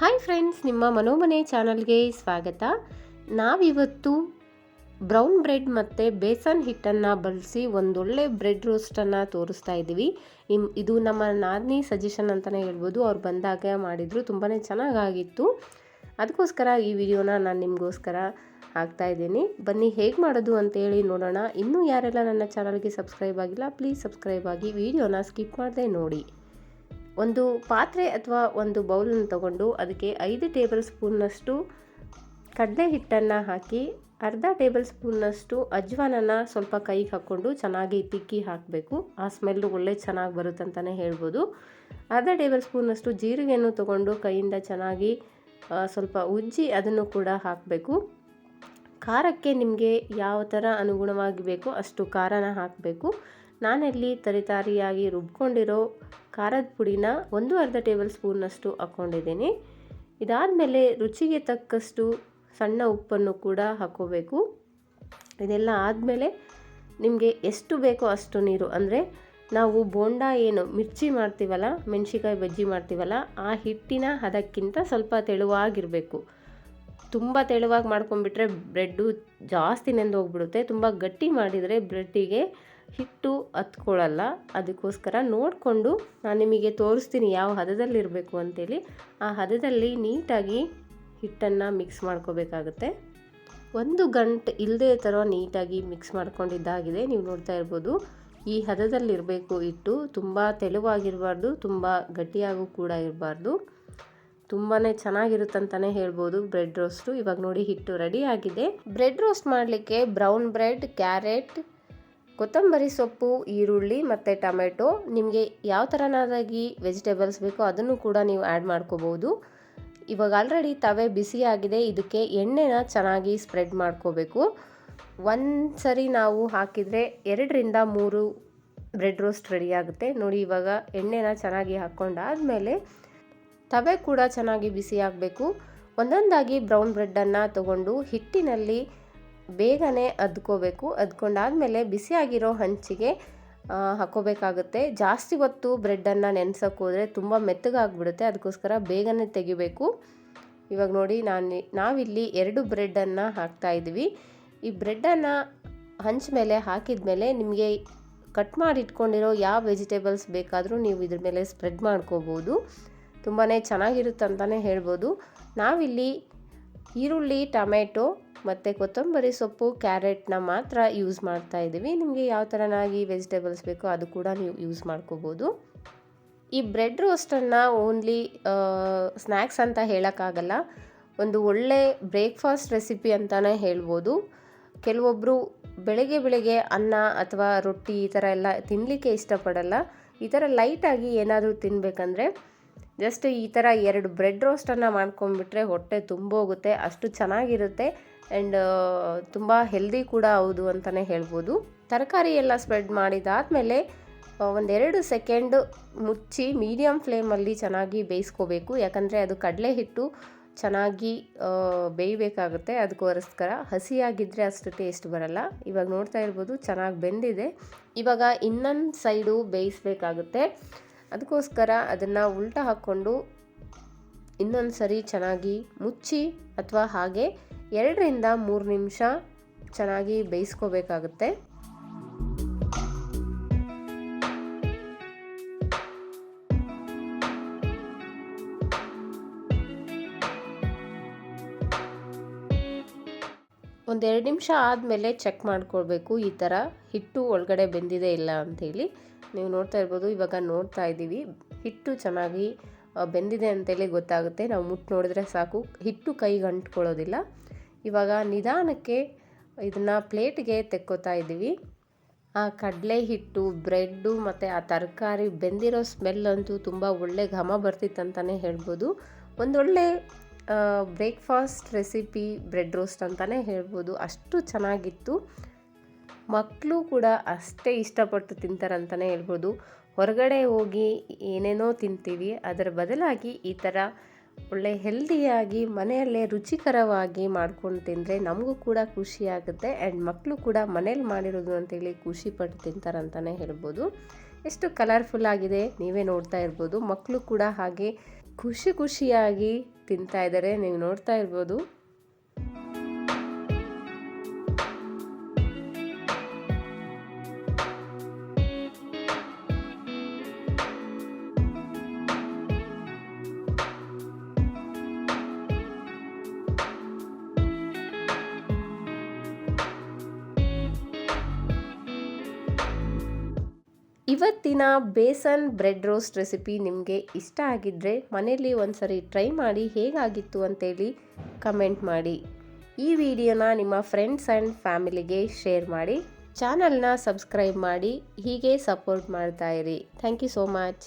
Hi friends, ನಿಮ್ಮ ಮನೋಮನೆ ಚಾನಲ್ಗೆ ಸ್ವಾಗತ. ನಾವಿವತ್ತು ಬ್ರೌನ್ ಬ್ರೆಡ್ ಮತ್ತು ಬೇಸನ್ ಹಿಟ್ಟನ್ನು ಬಳಸಿ ಒಂದೊಳ್ಳೆ ಬ್ರೆಡ್ ರೋಸ್ಟನ್ನು ತೋರಿಸ್ತಾ ಇದ್ದೀವಿ. ಇದು ನಮ್ಮ ನಾದಿನಿ ಸಜೆಷನ್ ಅಂತಲೇ ಹೇಳ್ಬೋದು. ಅವ್ರು ಬಂದಾಗ ಮಾಡಿದರು, ತುಂಬಾ ಚೆನ್ನಾಗಾಗಿತ್ತು. ಅದಕ್ಕೋಸ್ಕರ ಈ ವಿಡಿಯೋನ ನಾನು ನಿಮಗೋಸ್ಕರ ಹಾಕ್ತಾ ಇದ್ದೀನಿ. ಬನ್ನಿ ಹೇಗೆ ಮಾಡೋದು ಅಂತೇಳಿ ನೋಡೋಣ. ಇನ್ನೂ ಯಾರೆಲ್ಲ ನನ್ನ ಚಾನಲ್ಗೆ ಸಬ್ಸ್ಕ್ರೈಬ್ ಆಗಿಲ್ಲ, ಪ್ಲೀಸ್ ಸಬ್ಸ್ಕ್ರೈಬ್ ಆಗಿ ವಿಡಿಯೋನ ಸ್ಕಿಪ್ ಮಾಡದೆ ನೋಡಿ. ಒಂದು ಪಾತ್ರೆ ಅಥವಾ ಒಂದು ಬೌಲನ್ನು ತಗೊಂಡು ಅದಕ್ಕೆ 5 ಟೇಬಲ್ ಸ್ಪೂನ್ನಷ್ಟು ಕಡಲೆ ಹಿಟ್ಟನ್ನು ಹಾಕಿ, ಅರ್ಧ ಟೇಬಲ್ ಸ್ಪೂನ್ನಷ್ಟು ಅಜ್ವಾನನ್ನು ಸ್ವಲ್ಪ ಕೈಗೆ ಹಾಕ್ಕೊಂಡು ಚೆನ್ನಾಗಿ ತಿಕ್ಕಿ ಹಾಕಬೇಕು. ಆ ಸ್ಮೆಲ್ಲು ಒಳ್ಳೆ ಚೆನ್ನಾಗಿ ಬರುತ್ತಂತಲೇ ಹೇಳ್ಬೋದು. ಅರ್ಧ ಟೇಬಲ್ ಸ್ಪೂನ್ನಷ್ಟು ಜೀರಿಗೆಯನ್ನು ತಗೊಂಡು ಕೈಯಿಂದ ಚೆನ್ನಾಗಿ ಸ್ವಲ್ಪ ಉಜ್ಜಿ ಅದನ್ನು ಕೂಡ ಹಾಕಬೇಕು. ಖಾರಕ್ಕೆ ನಿಮಗೆ ಯಾವ ಥರ ಅನುಗುಣವಾಗಿ ಬೇಕೋ ಅಷ್ಟು ಖಾರನ ಹಾಕಬೇಕು. ನಾನಿಲ್ಲಿ ತರಿತಾರಿಯಾಗಿ ರುಬ್ಕೊಂಡಿರೋ ಖಾರದ ಪುಡಿನ 1/2 ಟೇಬಲ್ ಸ್ಪೂನ್ನಷ್ಟು ಹಾಕ್ಕೊಂಡಿದ್ದೀನಿ. ಇದಾದಮೇಲೆ ರುಚಿಗೆ ತಕ್ಕಷ್ಟು ಸಣ್ಣ ಉಪ್ಪನ್ನು ಕೂಡ ಹಾಕ್ಕೋಬೇಕು. ಇದೆಲ್ಲ ಆದಮೇಲೆ ನಿಮಗೆ ಎಷ್ಟು ಬೇಕೋ ಅಷ್ಟು ನೀರು, ಅಂದರೆ ನಾವು ಬೋಂಡ ಏನು ಮಿರ್ಚಿ ಮಾಡ್ತೀವಲ್ಲ, ಮೆಣಸಿಕಾಯಿ ಬಜ್ಜಿ ಮಾಡ್ತೀವಲ್ಲ, ಆ ಹಿಟ್ಟಿನ ಹದಕ್ಕಿಂತ ಸ್ವಲ್ಪ ತೆಳುವಾಗಿರಬೇಕು. ತುಂಬ ತೆಳುವಾಗಿ ಮಾಡ್ಕೊಂಡ್ಬಿಟ್ರೆ ಬ್ರೆಡ್ಡು ಜಾಸ್ತಿ ನೆಂದೋಗ್ಬಿಡುತ್ತೆ. ತುಂಬ ಗಟ್ಟಿ ಮಾಡಿದರೆ ಬ್ರೆಡ್ಡಿಗೆ ಹಿಟ್ಟು ಹತ್ಕೊಳ್ಳಲ್ಲ. ಅದಕ್ಕೋಸ್ಕರ ನೋಡಿಕೊಂಡು ನಾನು ನಿಮಗೆ ತೋರಿಸ್ತೀನಿ ಯಾವ ಹದದಲ್ಲಿರಬೇಕು ಅಂತೇಳಿ. ಆ ಹದದಲ್ಲಿ ನೀಟಾಗಿ ಹಿಟ್ಟನ್ನು ಮಿಕ್ಸ್ ಮಾಡ್ಕೋಬೇಕಾಗುತ್ತೆ. 1 ಗಂಟೆ ಇಲ್ಲದೆ ಥರ ನೀಟಾಗಿ ಮಿಕ್ಸ್ ಮಾಡ್ಕೊಂಡಿದ್ದಾಗಿದೆ. ನೀವು ನೋಡ್ತಾ ಇರ್ಬೋದು, ಈ ಹದದಲ್ಲಿರಬೇಕು ಹಿಟ್ಟು. ತುಂಬ ತೆಳುವಾಗಿರಬಾರ್ದು, ತುಂಬ ಗಟ್ಟಿಯಾಗೂ ಕೂಡ ಇರಬಾರ್ದು. ತುಂಬಾ ಚೆನ್ನಾಗಿರುತ್ತಂತಲೇ ಹೇಳ್ಬೋದು ಬ್ರೆಡ್ ರೋಸ್ಟು. ಇವಾಗ ನೋಡಿ, ಹಿಟ್ಟು ರೆಡಿ ಆಗಿದೆ. ಬ್ರೆಡ್ ರೋಸ್ಟ್ ಮಾಡಲಿಕ್ಕೆ ಬ್ರೌನ್ ಬ್ರೆಡ್, ಕ್ಯಾರೆಟ್, ಕೊತ್ತಂಬರಿ ಸೊಪ್ಪು, ಈರುಳ್ಳಿ ಮತ್ತು ಟೊಮೆಟೊ, ನಿಮಗೆ ಯಾವ ಥರನಾದಾಗಿ ವೆಜಿಟೇಬಲ್ಸ್ ಬೇಕೋ ಅದನ್ನು ಕೂಡ ನೀವು ಆ್ಯಡ್ ಮಾಡ್ಕೋಬೋದು. ಇವಾಗ ಆಲ್ರೆಡಿ ತವೆ ಬಿಸಿಯಾಗಿದೆ. ಇದಕ್ಕೆ ಎಣ್ಣೆನ ಚೆನ್ನಾಗಿ ಸ್ಪ್ರೆಡ್ ಮಾಡ್ಕೋಬೇಕು. ಒಂದು ಸರಿ ನಾವು ಹಾಕಿದರೆ 2 ರಿಂದ 3 ಬ್ರೆಡ್ ರೋಸ್ಟ್ ರೆಡಿ ಆಗುತ್ತೆ. ನೋಡಿ, ಇವಾಗ ಎಣ್ಣೆನ ಚೆನ್ನಾಗಿ ಹಾಕ್ಕೊಂಡಾದಮೇಲೆ ತವೆ ಕೂಡ ಚೆನ್ನಾಗಿ ಬಿಸಿ ಆಗಬೇಕು. ಒಂದೊಂದಾಗಿ ಬ್ರೌನ್ ಬ್ರೆಡ್ಡನ್ನು ತಗೊಂಡು ಹಿಟ್ಟಿನಲ್ಲಿ ಬೇಗನೆ ಅದ್ಕೋಬೇಕು. ಅದ್ಕೊಂಡಾದಮೇಲೆ ಬಿಸಿಯಾಗಿರೋ ಹಂಚಿಗೆ ಹಾಕ್ಕೋಬೇಕಾಗುತ್ತೆ. ಜಾಸ್ತಿ ಹೊತ್ತು ಬ್ರೆಡ್ಡನ್ನು ನೆನೆಸೋಕೆ ಹೋದರೆ ತುಂಬ ಮೆತ್ತಗಾಗ್ಬಿಡುತ್ತೆ. ಅದಕ್ಕೋಸ್ಕರ ಬೇಗನೆ ತೆಗಿಬೇಕು. ಇವಾಗ ನೋಡಿ, ನಾವಿಲ್ಲಿ 2 ಬ್ರೆಡ್ಡನ್ನು ಹಾಕ್ತಾಯಿದ್ವಿ. ಈ ಬ್ರೆಡ್ಡನ್ನು ಹಂಚ ಮೇಲೆ ಹಾಕಿದ ಮೇಲೆ ನಿಮಗೆ ಕಟ್ ಮಾಡಿ ಇಟ್ಕೊಂಡಿರೋ ಯಾವ ವೆಜಿಟೇಬಲ್ಸ್ ಬೇಕಾದರೂ ನೀವು ಇದ್ರ ಮೇಲೆ ಸ್ಪ್ರೆಡ್ ಮಾಡ್ಕೋಬೋದು. ತುಂಬಾ ಚೆನ್ನಾಗಿರುತ್ತೆ ಅಂತಲೇ ಹೇಳ್ಬೋದು. ನಾವಿಲ್ಲಿ ಈರುಳ್ಳಿ, ಟೊಮೆಟೊ ಮತ್ತು ಕೊತ್ತಂಬರಿ ಸೊಪ್ಪು, ಕ್ಯಾರೆಟ್ನ ಮಾತ್ರ ಯೂಸ್ ಮಾಡ್ತಾ ಇದ್ದೀವಿ. ನಿಮಗೆ ಯಾವ ಥರನಾಗಿ ವೆಜಿಟೇಬಲ್ಸ್ ಬೇಕೋ ಅದು ಕೂಡ ನೀವು ಯೂಸ್ ಮಾಡ್ಕೋಬೋದು. ಈ ಬ್ರೆಡ್ ರೋಸ್ಟನ್ನು ಓನ್ಲಿ ಸ್ನ್ಯಾಕ್ಸ್ ಅಂತ ಹೇಳೋಕ್ಕಾಗಲ್ಲ, ಒಂದು ಒಳ್ಳೆ ಬ್ರೇಕ್ಫಾಸ್ಟ್ ರೆಸಿಪಿ ಅಂತಲೇ ಹೇಳ್ಬೋದು. ಕೆಲವೊಬ್ಬರು ಬೆಳಗ್ಗೆ ಅನ್ನ ಅಥವಾ ರೊಟ್ಟಿ ಈ ಥರ ಎಲ್ಲ ತಿನ್ನಲಿಕ್ಕೆ ಇಷ್ಟಪಡಲ್ಲ. ಈ ಥರ ಲೈಟಾಗಿ ಏನಾದರೂ ತಿನ್ನಬೇಕಂದ್ರೆ ಜಸ್ಟ್ ಈ ಥರ 2 ಬ್ರೆಡ್ ರೋಸ್ಟನ್ನು ಮಾಡ್ಕೊಂಡ್ಬಿಟ್ರೆ ಹೊಟ್ಟೆ ತುಂಬೋಗುತ್ತೆ. ಅಷ್ಟು ಚೆನ್ನಾಗಿರುತ್ತೆ ಆ್ಯಂಡ್ ತುಂಬ ಹೆಲ್ದಿ ಕೂಡ ಹೌದು ಅಂತಲೇ ಹೇಳ್ಬೋದು. ತರಕಾರಿ ಎಲ್ಲ ಸ್ಪ್ರೆಡ್ ಮಾಡಿದಾದಮೇಲೆ 1-2 ಸೆಕೆಂಡ್ ಮುಚ್ಚಿ ಮೀಡಿಯಮ್ ಫ್ಲೇಮಲ್ಲಿ ಚೆನ್ನಾಗಿ ಬೇಯಿಸ್ಕೋಬೇಕು. ಯಾಕಂದರೆ ಅದು ಕಡಲೆ ಹಿಟ್ಟು ಚೆನ್ನಾಗಿ ಬೇಯಬೇಕಾಗುತ್ತೆ. ಅದಕ್ಕೋಸ್ಕರ ಹಸಿಯಾಗಿದ್ದರೆ ಅಷ್ಟು ಟೇಸ್ಟ್ ಬರಲ್ಲ. ಇವಾಗ ನೋಡ್ತಾ ಇರ್ಬೋದು, ಚೆನ್ನಾಗಿ ಬೆಂದಿದೆ. ಇವಾಗ ಇನ್ನೊಂದು ಸೈಡು ಬೇಯಿಸಬೇಕಾಗುತ್ತೆ. ಅದಕ್ಕೋಸ್ಕರ ಅದನ್ನು ಉಲ್ಟಾ ಹಾಕ್ಕೊಂಡು ಇನ್ನೊಂದು ಸರಿ ಚೆನ್ನಾಗಿ ಮುಚ್ಚಿ ಅಥವಾ ಹಾಗೆ 2 ರಿಂದ 3 ನಿಮಿಷ ಚೆನ್ನಾಗಿ ಬೇಯಿಸ್ಕೋಬೇಕಾಗುತ್ತೆ. ಒಂದು 2 ನಿಮಿಷ ಆದಮೇಲೆ ಚೆಕ್ ಮಾಡ್ಕೊಳ್ಬೇಕು, ಈ ಥರ ಹಿಟ್ಟು ಒಳಗಡೆ ಬೆಂದಿದೆ ಇಲ್ಲ ಅಂಥೇಳಿ. ನೀವು ನೋಡ್ತಾ ಇರ್ಬೋದು, ಇವಾಗ ನೋಡ್ತಾ ಇದ್ದೀವಿ ಹಿಟ್ಟು ಚೆನ್ನಾಗಿ ಬೆಂದಿದೆ ಅಂತೇಳಿ ಗೊತ್ತಾಗುತ್ತೆ. ನಾವು ಮುಟ್ಟು ನೋಡಿದ್ರೆ ಸಾಕು, ಹಿಟ್ಟು ಕೈಗೆ ಅಂಟ್ಕೊಳ್ಳೋದಿಲ್ಲ. ಇವಾಗ ನಿಧಾನಕ್ಕೆ ಇದನ್ನು ಪ್ಲೇಟ್ಗೆ ತೆಕ್ಕೋತಾ ಇದ್ದೀವಿ. ಆ ಕಡಲೆ ಹಿಟ್ಟು, ಬ್ರೆಡ್ಡು ಮತ್ತು ಆ ತರಕಾರಿ ಬೆಂದಿರೋ ಸ್ಮೆಲ್ ಅಂತೂ ತುಂಬ ಒಳ್ಳೆ ಘಮ ಬರ್ತಿತ್ತಂತಲೇ ಹೇಳ್ಬೋದು. ಒಂದೊಳ್ಳೆ ಬ್ರೇಕ್ಫಾಸ್ಟ್ ರೆಸಿಪಿ ಬ್ರೆಡ್ ರೋಸ್ಟ್ ಅಂತಲೇ ಹೇಳ್ಬೋದು. ಅಷ್ಟು ಚೆನ್ನಾಗಿತ್ತು. ಮಕ್ಕಳು ಕೂಡ ಅಷ್ಟೇ ಇಷ್ಟಪಟ್ಟು ತಿಂತಾರಂತಲೇ ಹೇಳ್ಬೋದು. ಹೊರಗಡೆ ಹೋಗಿ ಏನೇನೋ ತಿಂತೀವಿ, ಅದರ ಬದಲಾಗಿ ಈ ಥರ ಒಳ್ಳೆ ಹೆಲ್ದಿಯಾಗಿ ಮನೆಯಲ್ಲೇ ರುಚಿಕರವಾಗಿ ಮಾಡ್ಕೊಂಡು ತಿಂದರೆ ನಮಗೂ ಕೂಡ ಖುಷಿಯಾಗುತ್ತೆ. ಆ್ಯಂಡ್ ಮಕ್ಕಳು ಕೂಡ ಮನೇಲಿ ಮಾಡಿರೋದು ಅಂತೇಳಿ ಖುಷಿಪಟ್ಟು ತಿಂತಾರಂತಲೇ ಹೇಳ್ಬೋದು. ಎಷ್ಟು ಕಲರ್ಫುಲ್ ಆಗಿದೆ ನೀವೇ ನೋಡ್ತಾ ಇರ್ಬೋದು. ಮಕ್ಕಳು ಕೂಡ ಹಾಗೆ ಖುಷಿಯಾಗಿ ತಿಂತಾ ಇದ್ದಾರೆ, ನೀವು ನೋಡ್ತಾ ಇರ್ಬೋದು. ಇವತ್ತಿನ ಬೇಸನ್ ಬ್ರೆಡ್ ರೋಸ್ಟ್ ರೆಸಿಪಿ ನಿಮಗೆ ಇಷ್ಟ ಆಗಿದ್ದರೆ ಮನೆಯಲ್ಲಿ ಒಂದ್ಸರಿ ಟ್ರೈ ಮಾಡಿ ಹೇಗಾಗಿತ್ತು ಅಂತೇಳಿ ಕಮೆಂಟ್ ಮಾಡಿ. ಈ ವಿಡಿಯೋನ ನಿಮ್ಮ ಫ್ರೆಂಡ್ಸ್ ಆ್ಯಂಡ್ ಫ್ಯಾಮಿಲಿಗೆ ಶೇರ್ ಮಾಡಿ. ಚಾನಲ್ನ ಸಬ್ಸ್ಕ್ರೈಬ್ ಮಾಡಿ, ಹೀಗೆ ಸಪೋರ್ಟ್ ಮಾಡ್ತಾ ಇರಿ. Thank you so much.